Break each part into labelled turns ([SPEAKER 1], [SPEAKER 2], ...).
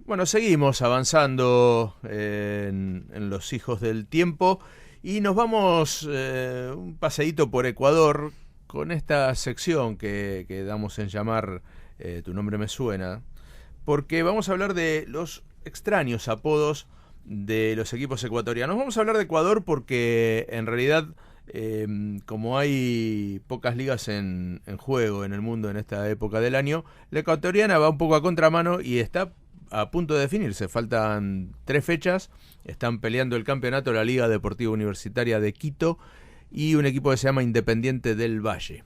[SPEAKER 1] Bueno, seguimos avanzando en los hijos del tiempo y nos vamos un paseíto por Ecuador con esta sección que damos en llamar Tu nombre me suena, porque vamos a hablar de los extraños apodos de los equipos ecuatorianos. Vamos a hablar de Ecuador porque en realidad como hay pocas ligas en juego en el mundo en esta época del año, la ecuatoriana va un poco a contramano y está a punto de definirse. Faltan 3 fechas, están peleando el campeonato la Liga Deportiva Universitaria de Quito y un equipo que se llama Independiente del Valle.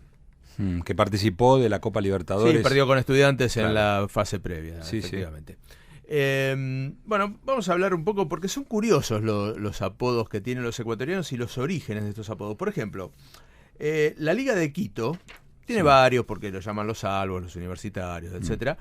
[SPEAKER 2] Que participó de la Copa Libertadores.
[SPEAKER 1] Sí, perdió con Estudiantes
[SPEAKER 2] claro.
[SPEAKER 1] En la fase previa,
[SPEAKER 2] sí,
[SPEAKER 1] efectivamente. Sí. Bueno, vamos a hablar un poco porque son curiosos los apodos que tienen los ecuatorianos y los orígenes de estos apodos. Por ejemplo, la Liga de Quito tiene varios porque lo llaman los salvos, los universitarios, etcétera.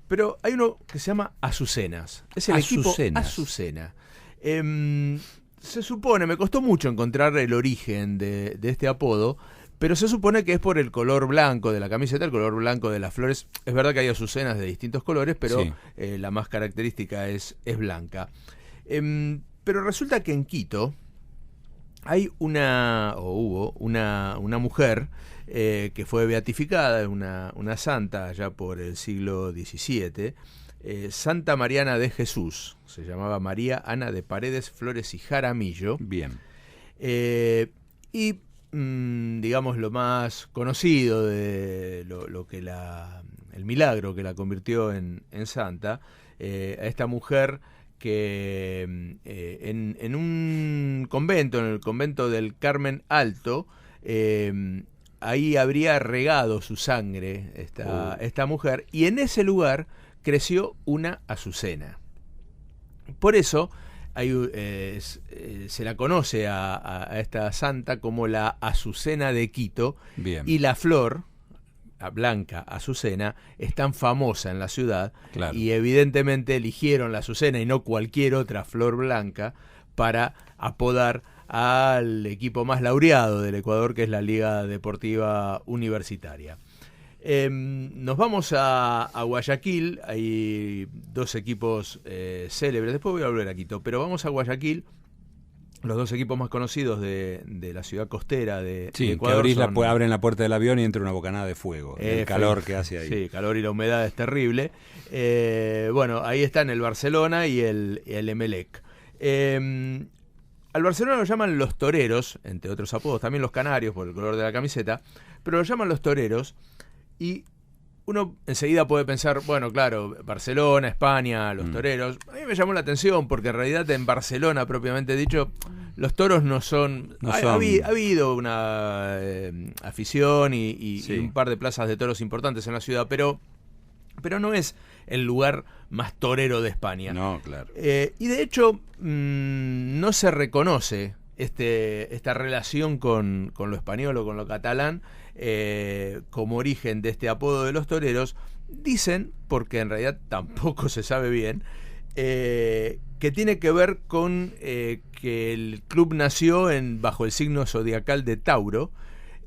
[SPEAKER 1] Pero hay uno que se llama Azucenas. Es el equipo Azucena. Se supone, me costó mucho encontrar el origen de este apodo, pero se supone que es por el color blanco de la camiseta, el color blanco de las flores. Es verdad que hay azucenas de distintos colores, pero sí. La más característica es blanca. Pero resulta que en Quito hay hubo una mujer que fue beatificada, una santa allá por el siglo XVII, Santa Mariana de Jesús. Se llamaba María Ana de Paredes Flores y Jaramillo.
[SPEAKER 2] Bien.
[SPEAKER 1] Y digamos lo más conocido de lo que el milagro que la convirtió en santa, a esta mujer que en un convento, en el convento del Carmen Alto, ahí habría regado su sangre esta mujer, y en ese lugar creció una azucena. Por eso se la conoce a esta santa como la Azucena de Quito. Bien. Y la flor, la blanca azucena, es tan famosa en la ciudad, claro. Y evidentemente eligieron la azucena y no cualquier otra flor blanca para apodar al equipo más laureado del Ecuador, que es la Liga Deportiva Universitaria. Nos vamos a Guayaquil. Hay 2 equipos célebres. Después voy a volver a Quito, pero vamos a Guayaquil. Los 2 equipos más conocidos de la ciudad costera de Ecuador.
[SPEAKER 2] Que abren la puerta del avión y entra una bocanada de fuego. El calor que hace ahí.
[SPEAKER 1] Sí, calor y la humedad es terrible. Bueno, ahí están el Barcelona y el Emelec. Al Barcelona lo llaman los toreros, entre otros apodos, también los canarios por el color de la camiseta, pero lo llaman los toreros. Y uno enseguida puede pensar, bueno, claro, Barcelona, España, los toreros. A mí me llamó la atención porque en realidad en Barcelona, propiamente dicho, los toros no son... Ha habido una afición y un par de plazas de toros importantes en la ciudad, pero no es el lugar más torero de España.
[SPEAKER 2] No, claro.
[SPEAKER 1] Y de hecho, no se reconoce esta relación con lo español o con lo catalán como origen de este apodo de los toreros. Dicen, porque en realidad tampoco se sabe bien, que tiene que ver con que el club nació bajo el signo zodiacal de Tauro,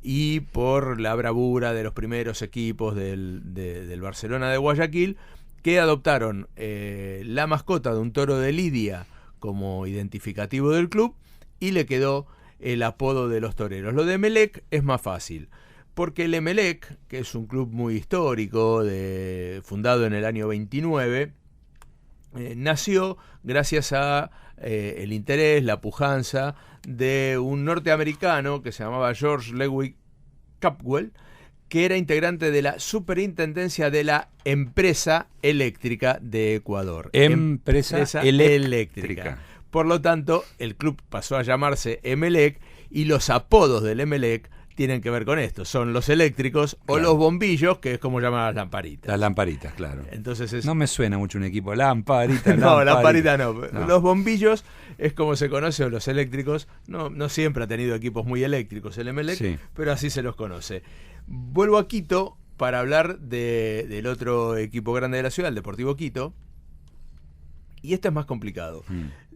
[SPEAKER 1] y por la bravura de los primeros equipos del Barcelona de Guayaquil, que adoptaron la mascota de un toro de lidia como identificativo del club, y le quedó el apodo de los toreros. Lo de Emelec es más fácil, porque el Emelec, que es un club muy histórico, fundado en el año 29, nació gracias a el interés, la pujanza de un norteamericano que se llamaba George Lewis Capwell, que era integrante de la superintendencia de la empresa eléctrica de Ecuador.
[SPEAKER 2] Empresa eléctrica.
[SPEAKER 1] Por lo tanto, el club pasó a llamarse Emelec, y los apodos del Emelec tienen que ver con esto. Son los eléctricos, claro, o los bombillos, que es como llaman las lamparitas.
[SPEAKER 2] Las lamparitas, claro.
[SPEAKER 1] Entonces
[SPEAKER 2] no me suena mucho un equipo. Lamparita.
[SPEAKER 1] No, lamparita no. Los bombillos es como se conoce, o los eléctricos. No siempre ha tenido equipos muy eléctricos el Emelec, sí, pero así se los conoce. Vuelvo a Quito para hablar del otro equipo grande de la ciudad, el Deportivo Quito. Y este es más complicado.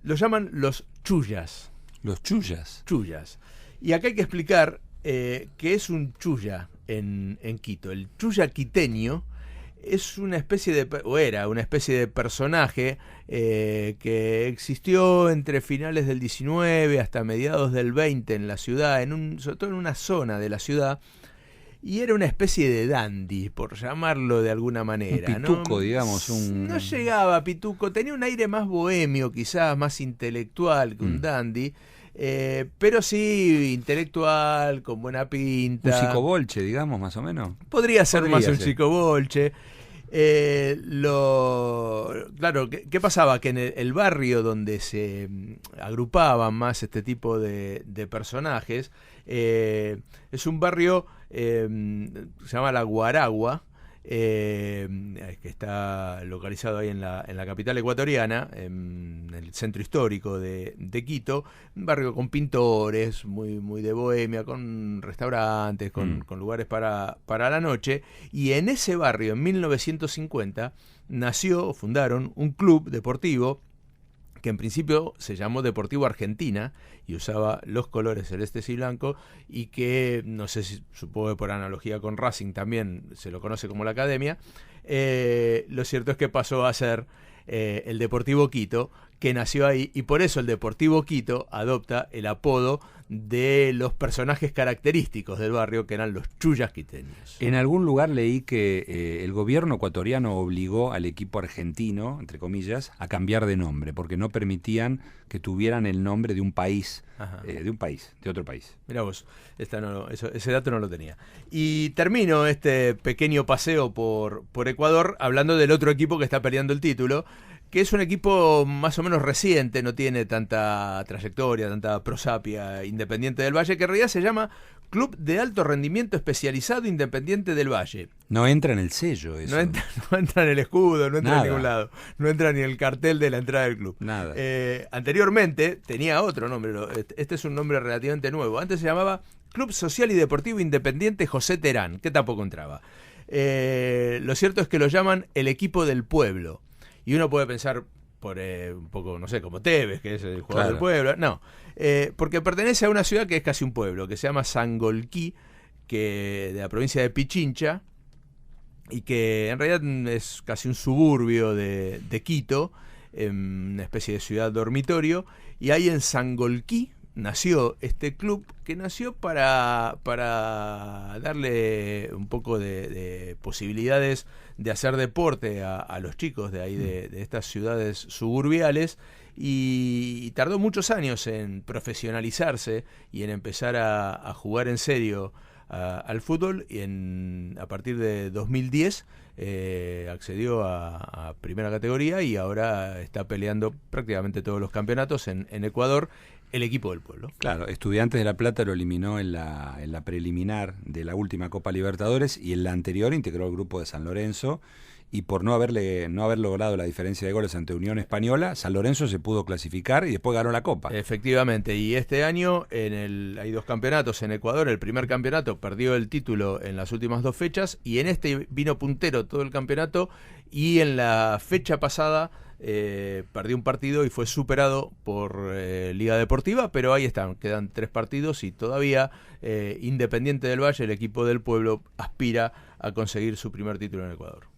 [SPEAKER 1] Lo llaman los chullas.
[SPEAKER 2] ¿Los chullas?
[SPEAKER 1] Chullas. Y acá hay que explicar que es un chulla en Quito. El chulla quiteño es una especie era una especie de personaje que existió entre finales del 19 hasta mediados del 20 en la ciudad, sobre todo en una zona de la ciudad, y era una especie de dandy, por llamarlo de alguna manera.
[SPEAKER 2] Un pituco, ¿no? Digamos.
[SPEAKER 1] No llegaba a pituco, tenía un aire más bohemio, quizás más intelectual que un dandy. Pero sí intelectual, con buena pinta.
[SPEAKER 2] Un psicobolche, digamos, más o menos.
[SPEAKER 1] Podría ser más un psicobolche. Claro, ¿qué pasaba? Que en el barrio donde se agrupaban más este tipo de personajes, es un barrio, se llama La Guaragua, que está localizado ahí en la capital ecuatoriana, en el centro histórico de Quito, un barrio con pintores, muy de bohemia, con restaurantes, con lugares para la noche, y en ese barrio, en 1950, fundaron un club deportivo que en principio se llamó Deportivo Argentina y usaba los colores celestes y blancos, y que, no sé si supongo que por analogía con Racing también se lo conoce como la Academia. Lo cierto es que pasó a ser el Deportivo Quito, que nació ahí, y por eso el Deportivo Quito adopta el apodo de los personajes característicos del barrio, que eran los chullas quiteños.
[SPEAKER 2] En algún lugar leí que el gobierno ecuatoriano obligó al equipo argentino, entre comillas, a cambiar de nombre, porque no permitían que tuvieran el nombre de un país, de otro país.
[SPEAKER 1] Mirá vos, ese dato no lo tenía. Y termino este pequeño paseo por Ecuador hablando del otro equipo que está peleando el título, que es un equipo más o menos reciente, no tiene tanta trayectoria, tanta prosapia, Independiente del Valle, que en realidad se llama Club de Alto Rendimiento Especializado Independiente del Valle.
[SPEAKER 2] No entra en el sello eso.
[SPEAKER 1] No entra en el escudo, no entra en ningún lado. No entra ni en el cartel de la entrada del club.
[SPEAKER 2] Nada.
[SPEAKER 1] Anteriormente tenía otro nombre, este es un nombre relativamente nuevo. Antes se llamaba Club Social y Deportivo Independiente José Terán, que tampoco entraba. Lo cierto es que lo llaman el equipo del pueblo. Y uno puede pensar por un poco, no sé, como Tevez, que es el jugador del pueblo. No, porque pertenece a una ciudad que es casi un pueblo, que se llama Sangolquí, de la provincia de Pichincha, y que en realidad es casi un suburbio de Quito, una especie de ciudad dormitorio. Y ahí en Sangolquí nació este club, que nació para darle un poco de posibilidades de hacer deporte a los chicos de ahí, de estas ciudades suburbiales, y tardó muchos años en profesionalizarse y en empezar a jugar en serio al fútbol, y a partir de 2010 accedió a primera categoría, y ahora está peleando prácticamente todos los campeonatos en Ecuador, el equipo del pueblo.
[SPEAKER 2] Claro, Estudiantes de La Plata lo eliminó en la preliminar de la última Copa Libertadores, y en la anterior integró el grupo de San Lorenzo, y por no haber logrado la diferencia de goles ante Unión Española, San Lorenzo se pudo clasificar y después ganó la Copa.
[SPEAKER 1] Efectivamente, y este año hay dos campeonatos en Ecuador. El primer campeonato perdió el título en las últimas dos fechas, y en este vino puntero todo el campeonato, y en la fecha pasada perdió un partido y fue superado por Liga Deportiva, pero ahí están, quedan 3 partidos, y todavía Independiente del Valle, el equipo del pueblo, aspira a conseguir su primer título en Ecuador.